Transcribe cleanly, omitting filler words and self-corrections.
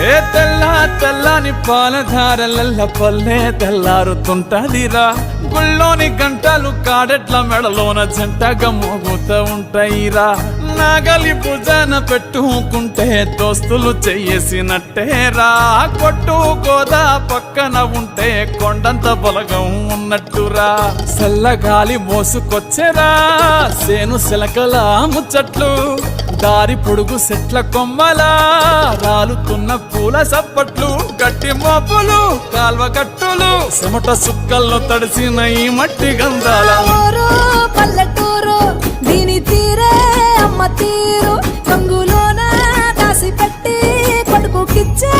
ఏ తెల్లని పాలధారలల్ల పల్లె తెల్లారుతుంటదిరా గుళ్ళోని గంటలు కాడెట్ల మెడలోన జంటగా మోగుతూ ఉంటాయిరా నాగలి భుజాన పెట్టుకుంటే దోస్తులు చెయ్యేసినట్టేరా కొట్టు గోదా పక్కన ఉంటే కొండంత బలగం ఉన్నట్టురా చల్లగాలి మోసుకొచ్చెరా సేను సిలకల ముచ్చట్లు దారి పొడుగు చెట్ల కొమ్మలా రాలుతున్న పూల సప్పట్లు గట్టి మోపులు కాల్వ గట్టులు చెమట సుక్కల్లో తడిసిన ఈ మట్టి గంధాల పల్లెటూరు దీని తీరే అమ్మ తీరు రంగులోన దాసి పెట్టి కొడుకుకిచ్చే